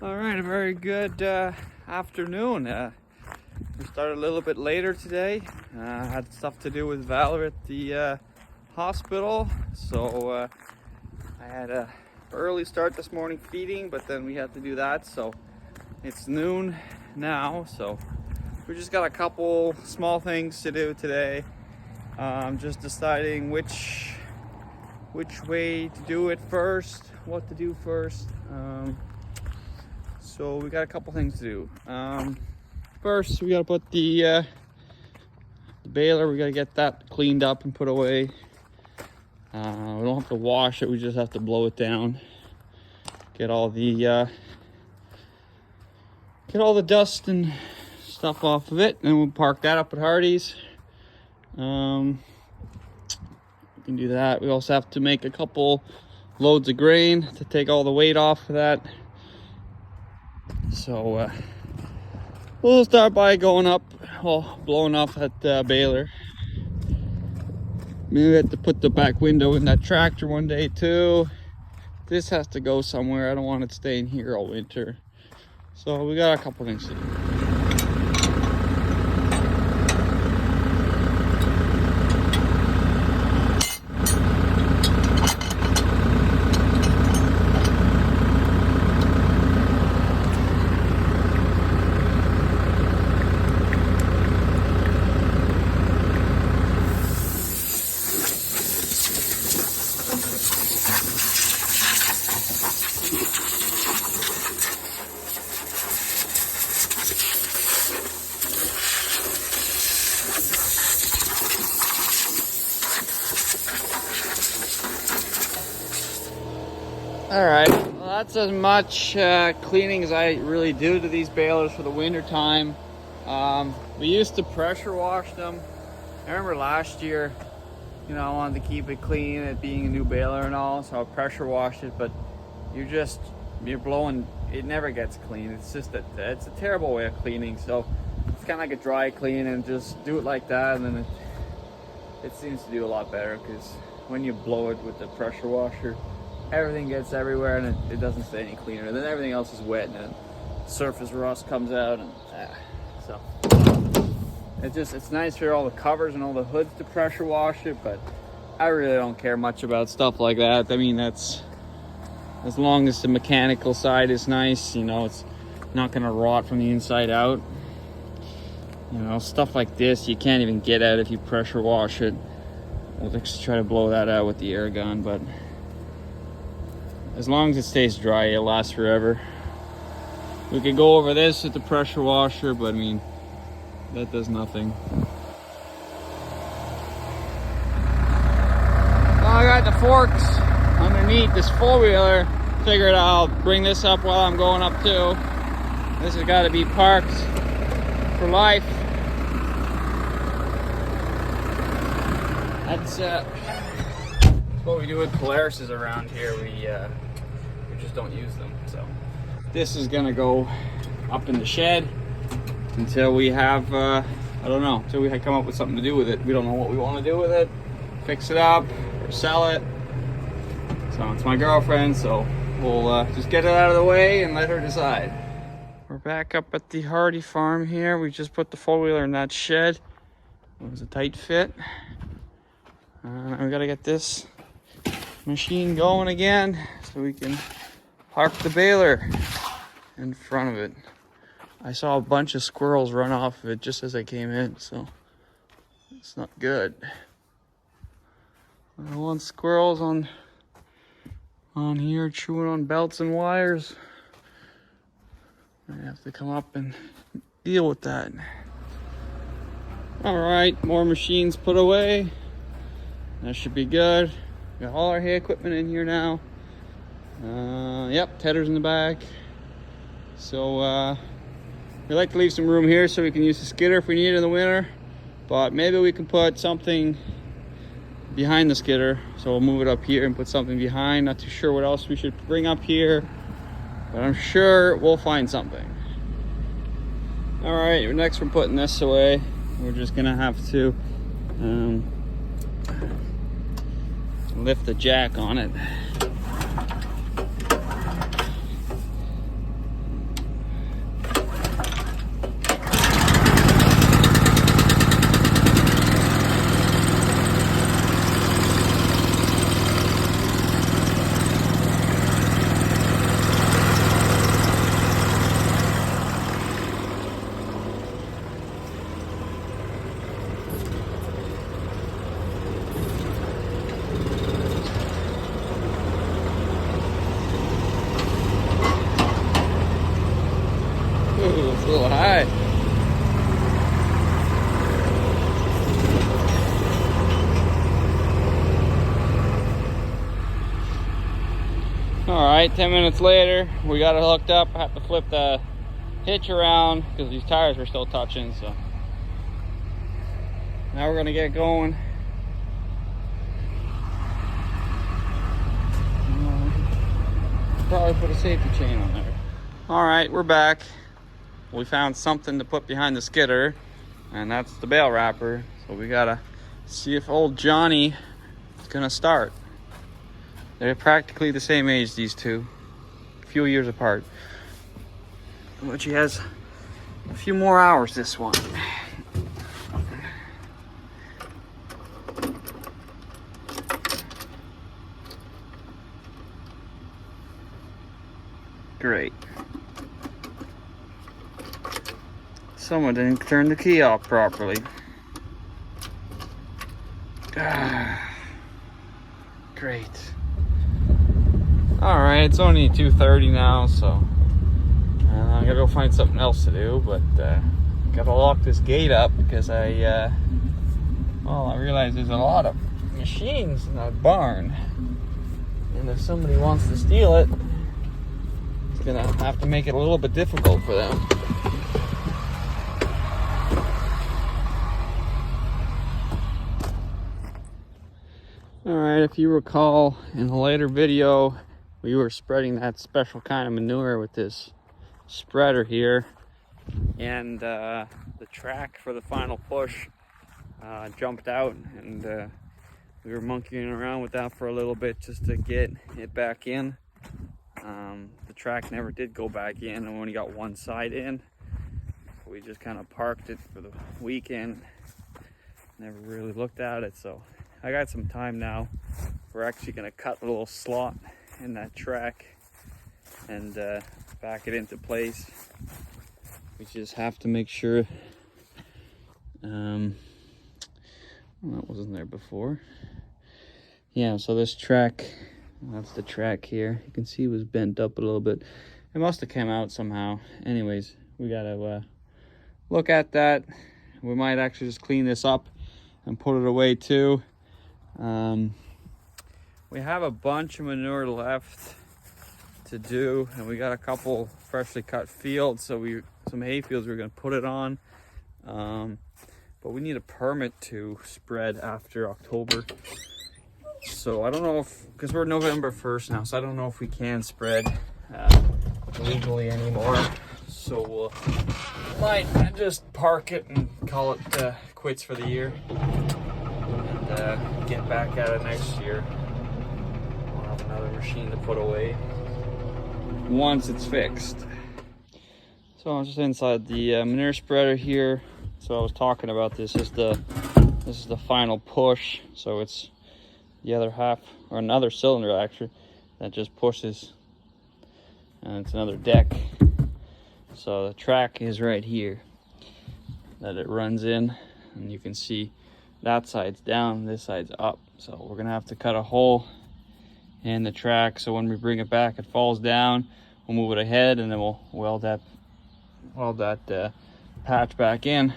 All right, a very good afternoon. We started a little bit later today. Had stuff to do with Valor at the hospital, so I had a early start this morning feeding, but then we had to do that, so it's noon now. So we just got a couple small things to do today. Just deciding which way to do it first, what to do first. So we got a couple things to do. First, we gotta put the baler. We gotta get that cleaned up and put away. We don't have to wash it. We just have to blow it down. Get all the dust and stuff off of it, and we'll park that up at Hardy's. We can do that. We also have to make a couple loads of grain to take all the weight off of that. So we'll start by blowing off that baler. Maybe we have to put the back window in that tractor one day too. This has to go somewhere. I don't want it staying here all winter. So we got a couple things to do. All right, well, that's as much cleaning as I really do to these balers for the winter time. We used to pressure wash them. I remember last year, I wanted to keep it clean, it being a new baler and all, so I pressure washed it, but you're blowing, it never gets clean. It's just it's a terrible way of cleaning. So it's kind of like a dry clean, and just do it like that, and then it seems to do a lot better, because when you blow it with the pressure washer, everything gets everywhere, and it doesn't stay any cleaner. Then everything else is wet, and then surface rust comes out, and so it's nice for all the covers and all the hoods to pressure wash it, but I really don't care much about stuff like that. I mean, that's as long as the mechanical side is nice, it's not gonna rot from the inside out. Stuff like this you can't even get at if you pressure wash it. We'll just try to blow that out with the air gun, but as long as it stays dry, it'll last forever. We could go over this with the pressure washer, but I mean, that does nothing. Well, I got the forks underneath this four-wheeler. Figured I'll bring this up while I'm going up too. This has got to be parked for life. That's what we do with Polaris around here. We just don't use them. So this is gonna go up in the shed until we have until we come up with something to do with it. We don't know what we want to do with it. Fix it up or sell it. So it's my girlfriend, so we'll just get it out of the way and let her decide. We're back up at the Hardy farm here. We just put the four-wheeler in that shed. It was a tight fit. We gotta get this machine going again so we can park the baler in front of it. I saw a bunch of squirrels run off of it just as I came in, so it's not good. I don't want squirrels on here chewing on belts and wires. I have to come up and deal with that. All right, more machines put away. That should be good. Got all our hay equipment in here now. Yep, Tedder's in the back. So we like to leave some room here so we can use the skidder if we need it in the winter. But maybe we can put something behind the skidder. So we'll move it up here and put something behind. Not too sure what else we should bring up here, but I'm sure we'll find something. All right, next we're putting this away. We're just gonna have to lift the jack on it. little high. All right, 10 minutes later, we got it hooked up. I have to flip the hitch around because these tires were still touching, so. Now we're gonna get going. Probably put a safety chain on there. All right, we're back. We found something to put behind the skidder, and that's the bale wrapper. So we gotta see if old Johnny is gonna start. They're practically the same age, these two, a few years apart. But he has a few more hours, this one. Great. Someone didn't turn the key off properly. Great. All right, it's only 2:30 now, so I gotta go find something else to do. But gotta lock this gate up because I realize there's a lot of machines in that barn, and if somebody wants to steal it, it's gonna have to make it a little bit difficult for them. All right, if you recall in a later video, we were spreading that special kind of manure with this spreader here, and the track for the final push jumped out, and we were monkeying around with that for a little bit just to get it back in. The track never did go back in, and we only got one side in. We just kind of parked it for the weekend, never really looked at it. So I got some time now. We're actually going to cut a little slot in that track and back it into place. We just have to make sure well, that wasn't there before. Yeah, so this track, that's the track here, you can see it was bent up a little bit. It must have come out somehow. Anyways, we gotta look at that. We might actually just clean this up and put it away too. We have a bunch of manure left to do, and we got a couple freshly cut fields, so some hay fields we're gonna put it on. But we need a permit to spread after October. So I don't know if, because we're November 1st now, so I don't know if we can spread legally anymore. So we'll might just park it and call it quits for the year, and get back at it next year. We'll have another machine to put away once it's fixed. So I'm just inside the manure spreader here. So I was talking about this is the final push. So it's the other half, or another cylinder actually, that just pushes, and it's another deck. So the track is right here that it runs in, and you can see that side's down, this side's up. So we're gonna have to cut a hole in the track, so when we bring it back it falls down. We'll move it ahead, and then we'll weld that patch back in.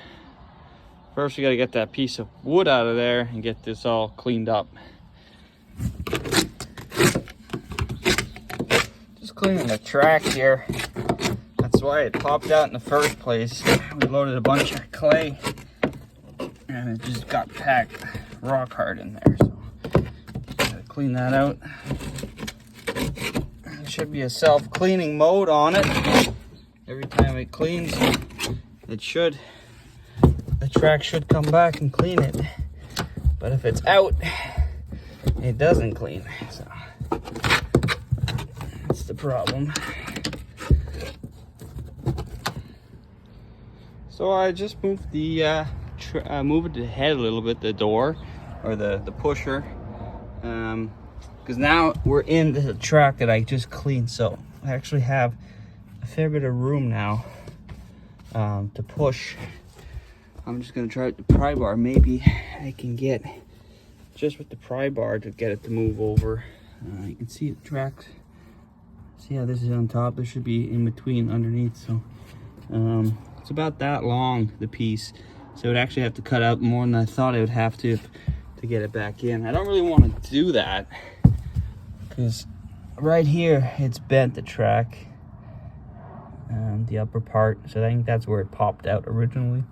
First we got to get that piece of wood out of there and get this all cleaned up. Just cleaning the track here. That's why it popped out in the first place. We loaded a bunch of clay and it just got packed rock hard in there. So gotta clean that out. There should be a self-cleaning mode on it. Every time it cleans, the track should come back and clean it. But if it's out, it doesn't clean. So that's the problem. So I just moved the moved it ahead a little bit, the door or the pusher, because now we're in the track that I just cleaned. So I actually have a fair bit of room now to push. I'm just gonna try the pry bar. Maybe I can get just with the pry bar to get it to move over. You can see the tracks. See how this is on top? There should be in between underneath. So It's about that long, the piece. So I would actually have to cut out more than I thought I would have to get it back in. I don't really want to do that because right here it's bent, the track, the upper part. So I think that's where it popped out originally.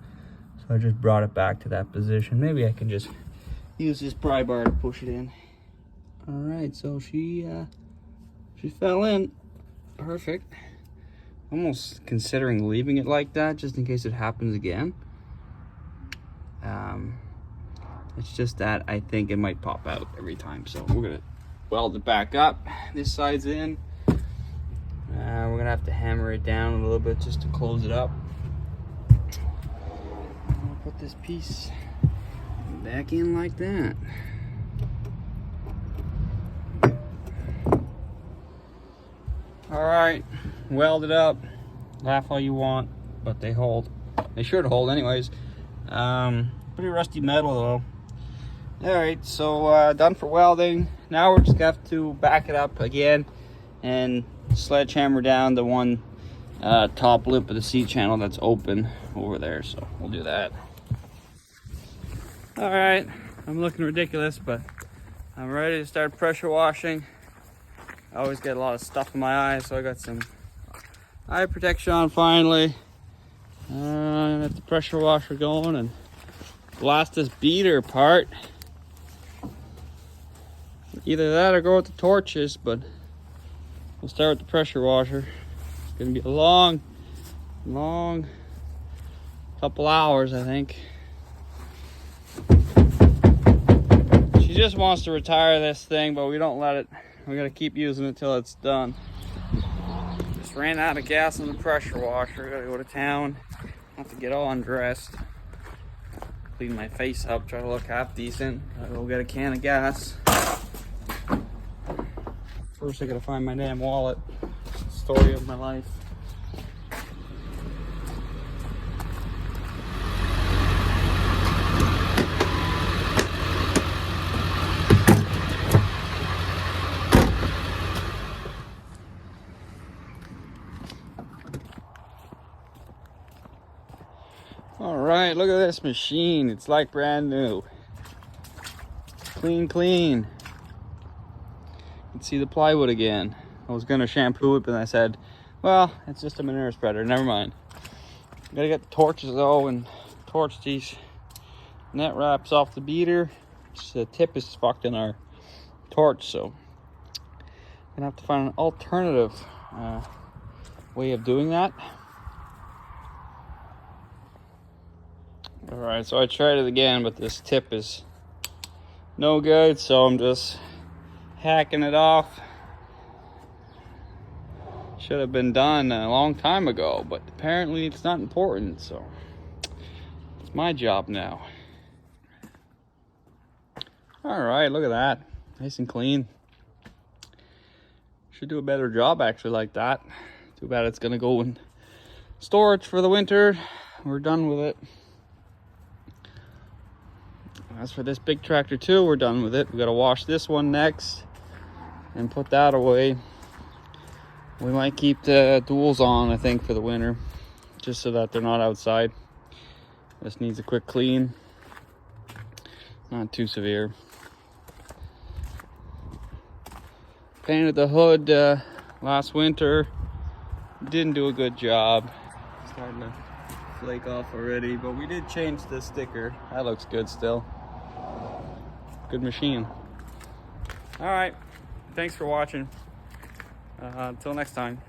So I just brought it back to that position. Maybe I can just use this pry bar to push it in. All right, so she fell in. Perfect. Almost considering leaving it like that just in case it happens again. It's just that I think it might pop out every time, so we're gonna weld it back up. This side's in. We're gonna have to hammer it down a little bit just to close it up. I'll put this piece back in like that. All right, weld it up. Laugh all you want, but they hold. They should hold anyways. Pretty rusty metal though. All right, so done for welding. Now we're just gonna have to back it up again and sledgehammer down the one top lip of the seat channel that's open over there. So we'll do that. All right, I'm looking ridiculous, but I'm ready to start pressure washing. I always get a lot of stuff in my eyes, so I got some eye protection on finally. Got the pressure washer going and blast this beater apart. Either that or go with the torches, but we'll start with the pressure washer. It's gonna be a long couple hours, I think. She just wants to retire this thing, but we don't let it. We're gonna keep using it till it's done. Just ran out of gas on the pressure washer. Gotta go to town. Have to get all undressed. Clean my face up, try to look half decent. Gotta go get a can of gas. First I gotta find my damn wallet. Story of my life. All right, look at this machine. It's like brand new. Clean, clean. You can see the plywood again. I was gonna shampoo it, but I said, well, it's just a manure spreader, never mind. Gotta get the torches though and torch these net wraps off the beater. The tip is fucked in our torch, so I'm gonna have to find an alternative way of doing that. All right, so I tried it again, but this tip is no good, so I'm just hacking it off. Should have been done a long time ago, but apparently it's not important, so it's my job now. All right, look at that. Nice and clean. Should do a better job actually like that. Too bad it's gonna go in storage for the winter. We're done with it. As for this big tractor too, we're done with it. We gotta wash this one next and put that away. We might keep the duals on, I think, for the winter, just so that they're not outside. This needs a quick clean. Not too severe. Painted the hood last winter. Didn't do a good job. Starting to flake off already, but we did change the sticker. That looks good still. Good machine. All right, thanks for watching. Until next time.